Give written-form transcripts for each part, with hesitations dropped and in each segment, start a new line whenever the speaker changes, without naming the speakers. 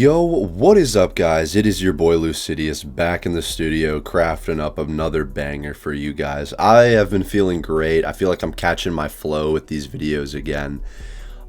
Yo, what is up, guys? It is your boy Lucidius back in the studio crafting up another banger for you guys. I have been feeling great. I feel like I'm catching my flow with these videos again.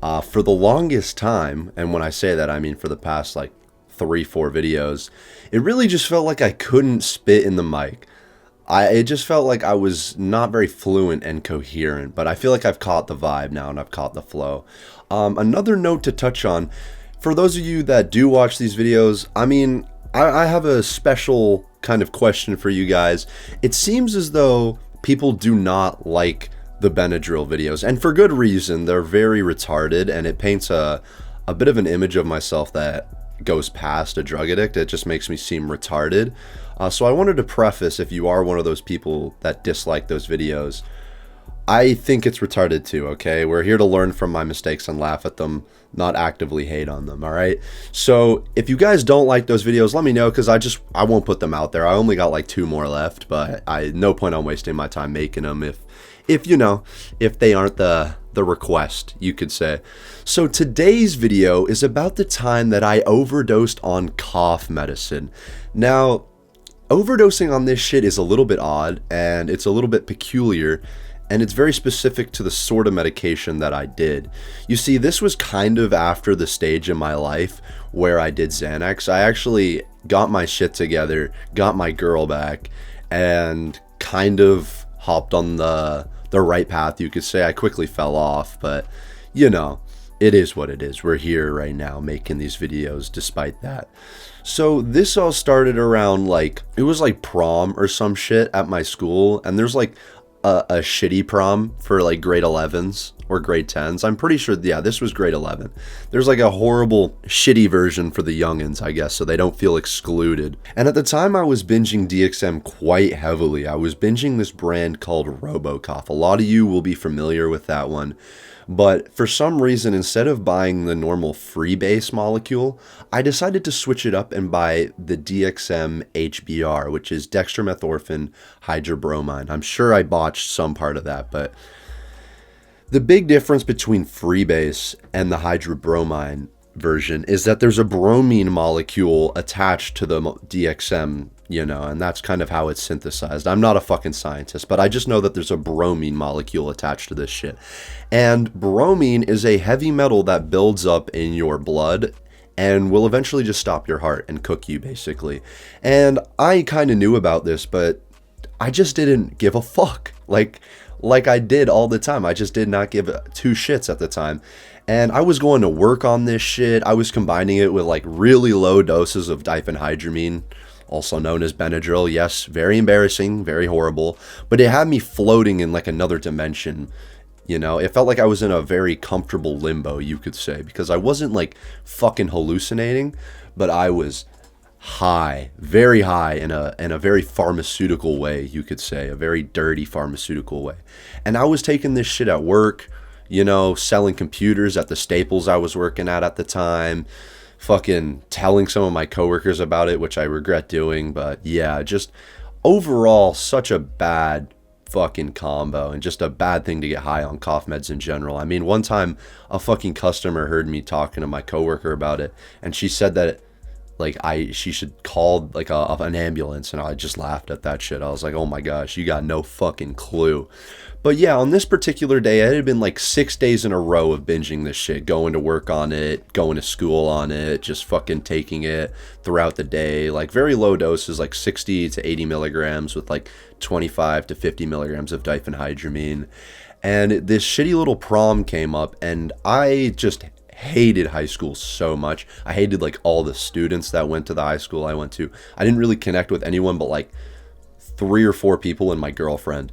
For the longest time, and when I say that, I mean for the past like 3-4 videos, it really just felt like I couldn't spit in the mic. It just felt like I was not very fluent and coherent, but I feel like I've caught the vibe now and I've caught the flow. Another note to touch on. For those of you that do watch these videos, I have a special kind of question for you guys. It seems as though people do not like the Benadryl videos, and for good reason. They're very retarded, and it paints a bit of an image of myself that goes past a drug addict. It just makes me seem retarded. So I wanted to preface, if you are one of those people that dislike those videos, I think it's retarded too, okay? We're here to learn from my mistakes and laugh at them, not actively hate on them, all right? So if you guys don't like those videos, let me know, because I won't put them out there. I only got like 2 more left, but no point on wasting my time making them if they aren't the request, you could say. So today's video is about the time that I overdosed on cough medicine. Now, overdosing on this shit is a little bit odd, and it's a little bit peculiar, and it's very specific to the sort of medication that I did. You see, this was kind of after the stage in my life where I did Xanax. I actually got my shit together, got my girl back, and kind of hopped on the right path, you could say. I quickly fell off, but you know, it is what it is. We're here right now making these videos despite that. So this all started around it was like prom or some shit at my school, and there's like a shitty prom for like grade 11s or grade 10s. I'm pretty sure, yeah, this was grade 11. There's like a horrible shitty version for the youngins, I guess, so they don't feel excluded. And at the time I was binging DXM quite heavily. I was binging this brand called RoboCough. A lot of you will be familiar with that one. But for some reason, instead of buying the normal freebase molecule, I decided to switch it up and buy the DXM HBr, which is dextromethorphan hydrobromine. I'm sure I botched some part of that, but the big difference between freebase and the hydrobromine version is that there's a bromine molecule attached to the DXM, and that's kind of how it's synthesized. I'm not a fucking scientist, but I just know that there's a bromine molecule attached to this shit. And bromine is a heavy metal that builds up in your blood and will eventually just stop your heart and cook you, basically. And I kind of knew about this, but I just didn't give a fuck. Like I did all the time. I just did not give 2 shits at the time. And I was going to work on this shit. I was combining it with like really low doses of diphenhydramine, also known as Benadryl. Yes, very embarrassing, very horrible. But it had me floating in like another dimension. It felt like I was in a very comfortable limbo, you could say, because I wasn't like fucking hallucinating, but I was high, very high in a very pharmaceutical way, you could say, a very dirty pharmaceutical way. And I was taking this shit at work, selling computers at the Staples I was working at the time, fucking telling some of my coworkers about it, which I regret doing. But yeah, just overall such a bad fucking combo, and just a bad thing to get high on cough meds in general. I mean, one time a fucking customer heard me talking to my coworker about it, and she said that she should call like an ambulance, and I just laughed at that shit. I was like, oh my gosh, you got no fucking clue. But yeah, on this particular day, it had been like 6 days in a row of binging this shit, going to work on it, going to school on it, just fucking taking it throughout the day, like very low doses, like 60 to 80 milligrams with like 25 to 50 milligrams of diphenhydramine. And this shitty little prom came up, and I just hated high school so much. I hated like all the students that went to the high school I went to. I didn't really connect with anyone but like 3 or 4 people and my girlfriend.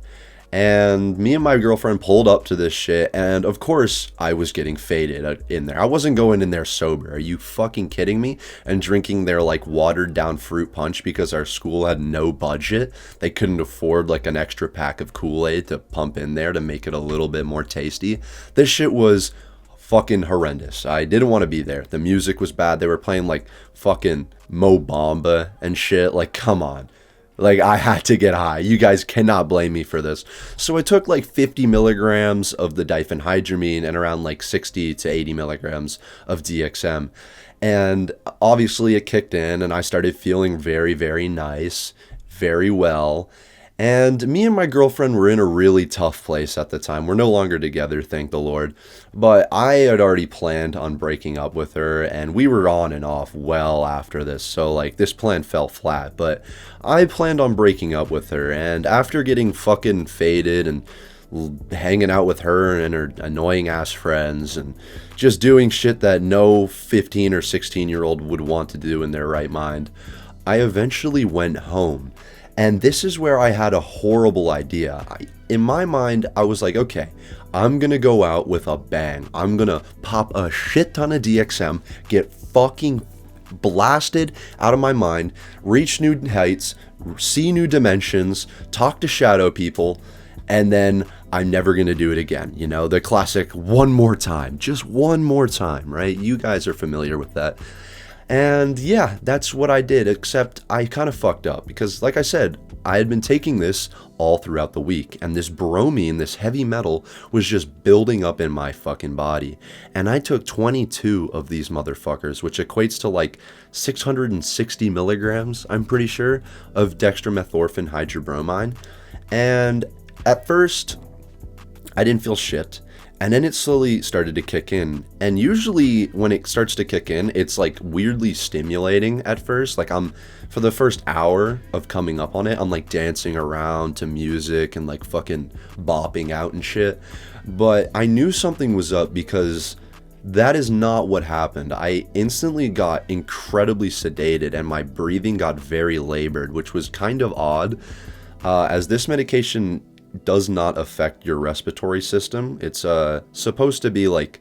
And me and my girlfriend pulled up to this shit, and of course I was getting faded in there. I wasn't going in there sober. Are you fucking kidding me? And drinking their like watered down fruit punch because our school had no budget. They couldn't afford like an extra pack of Kool-Aid to pump in there to make it a little bit more tasty. This shit was fucking horrendous. I didn't want to be there. The music was bad. They were playing like fucking Mo Bamba and shit. Like, come on. Like, I had to get high. You guys cannot blame me for this. So I took like 50 milligrams of the diphenhydramine and around like 60 to 80 milligrams of DXM. And obviously it kicked in and I started feeling very, very nice, very well. And me and my girlfriend were in a really tough place at the time. We're no longer together, thank the Lord. But I had already planned on breaking up with her, and we were on and off well after this. So, like, this plan fell flat. But I planned on breaking up with her, and after getting fucking faded and hanging out with her and her annoying ass friends and just doing shit that no 15 or 16-year-old would want to do in their right mind, I eventually went home. And this is where I had a horrible idea. In my mind, I was like, okay, I'm gonna go out with a bang. I'm gonna pop a shit ton of DXM, get fucking blasted out of my mind, reach new heights, see new dimensions, talk to shadow people, and then I'm never gonna do it again. You know, the classic one more time, just one more time, right? You guys are familiar with that. And yeah, that's what I did, except I kind of fucked up because, like I said, I had been taking this all throughout the week, and this bromine, this heavy metal, was just building up in my fucking body. And I took 22 of these motherfuckers, which equates to like 660 milligrams, I'm pretty sure, of dextromethorphan hydrobromine. And at first, I didn't feel shit. And then it slowly started to kick in. And usually when it starts to kick in, it's like weirdly stimulating at first. Like for the first hour of coming up on it, I'm like dancing around to music and like fucking bopping out and shit. But I knew something was up because that is not what happened. I instantly got incredibly sedated and my breathing got very labored, which was kind of odd, as this medication does not affect your respiratory system. It's supposed to be like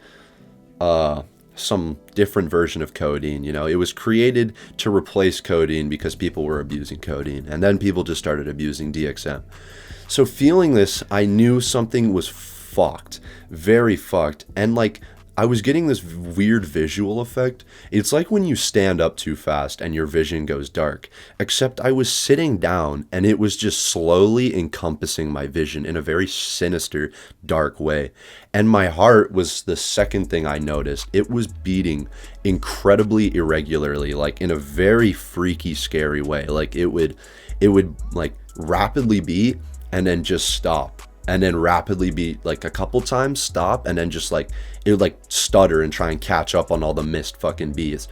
some different version of codeine. You know, it was created to replace codeine because people were abusing codeine, and then people just started abusing DXM. So feeling this, I knew something was fucked, very fucked, and like I was getting this weird visual effect. It's like when you stand up too fast and your vision goes dark, except I was sitting down and it was just slowly encompassing my vision in a very sinister, dark way. And my heart was the second thing I noticed. It was beating incredibly irregularly, like in a very freaky, scary way. Like it would like rapidly beat and then just stop. And then rapidly beat like a couple times, stop, and then just like it would like stutter and try and catch up on all the missed fucking beats.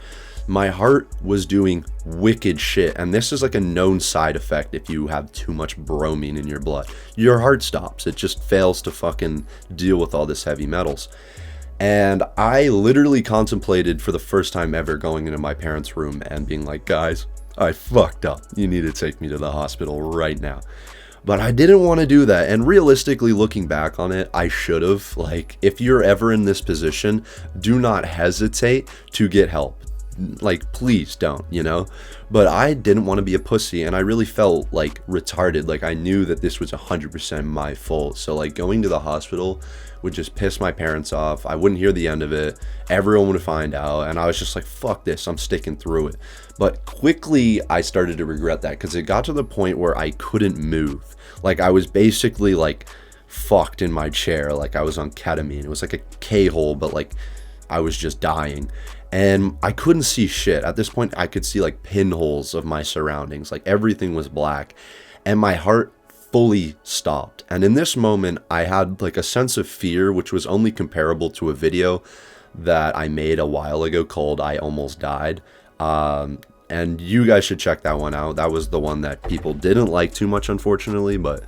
My heart was doing wicked shit, and this is like a known side effect if you have too much bromine in your blood. Your heart stops. It just fails to fucking deal with all this heavy metals. And I literally contemplated for the first time ever going into my parents' room and being like, guys, I fucked up. You need to take me to the hospital right now. But I didn't want to do that, and realistically looking back on it, I should have. Like, if you're ever in this position, do not hesitate to get help. Like, please don't, you know? But I didn't want to be a pussy, and I really felt like retarded. Like, I knew that this was 100% my fault. So like going to the hospital would just piss my parents off. I wouldn't hear the end of it. Everyone would find out, and I was just like, fuck this, I'm sticking through it. But quickly I started to regret that because it got to the point where I couldn't move. Like I was basically like fucked in my chair, like I was on ketamine. It was like a K-hole, but like I was just dying. And I couldn't see shit. At this point, I could see like pinholes of my surroundings. Like everything was black. And my heart fully stopped. And in this moment, I had like a sense of fear, which was only comparable to a video that I made a while ago called I Almost Died. And you guys should check that one out. That was the one that people didn't like too much, unfortunately. But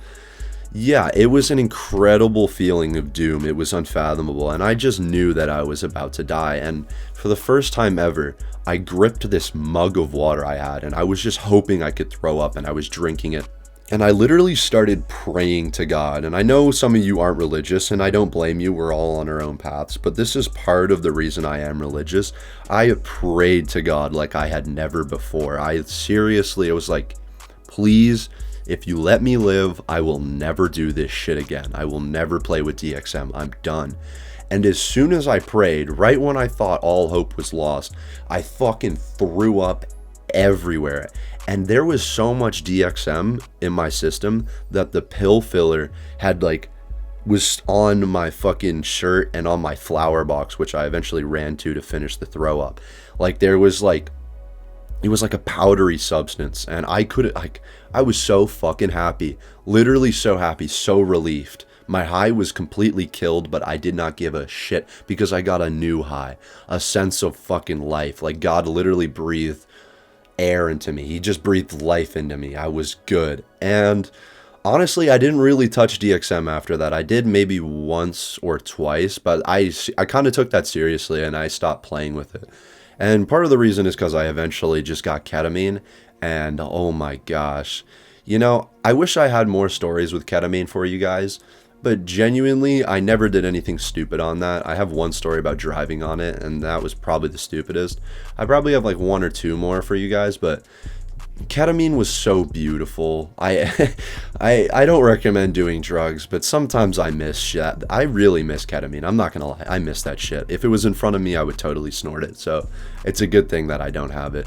yeah, it was an incredible feeling of doom. It was unfathomable. And I just knew that I was about to die. And for the first time ever, I gripped this mug of water I had. And I was just hoping I could throw up. And I was drinking it. And I literally started praying to God. And I know some of you aren't religious, and I don't blame you. We're all on our own paths. But this is part of the reason I am religious. I prayed to God like I had never before. I was like, please, if you let me live, I will never do this shit again. I will never play with DXM. I'm done. And as soon as I prayed, right when I thought all hope was lost, I fucking threw up everywhere. And there was so much DXM in my system that the pill filler had like was on my fucking shirt and on my flower box, which I eventually ran to finish the throw up. Like there was like, it was like a powdery substance, and I couldn't, like, I was so fucking happy, literally so happy, so relieved. My high was completely killed, but I did not give a shit because I got a new high, a sense of fucking life. Like God literally breathed air into me. He just breathed life into me. I was good. And honestly, I didn't really touch DXM after that. I did maybe once or twice, but I kind of took that seriously and I stopped playing with it. And part of the reason is because I eventually just got ketamine, and oh my gosh. You know, I wish I had more stories with ketamine for you guys, but genuinely, I never did anything stupid on that. I have one story about driving on it, and that was probably the stupidest. I probably have like one or two more for you guys, but ketamine was so beautiful. I don't recommend doing drugs, but sometimes I miss shit. I really miss ketamine. I'm not gonna lie. I miss that shit. If it was in front of me, I would totally snort it. So it's a good thing that I don't have it.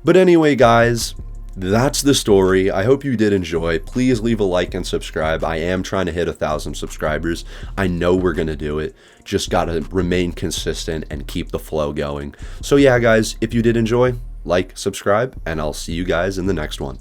But anyway, guys, that's the story. I hope you did enjoy. Please leave a like and subscribe. I am trying to hit 1,000 subscribers. I know we're gonna do it. Just gotta remain consistent and keep the flow going. So yeah, guys, if you did enjoy, like, subscribe, and I'll see you guys in the next one.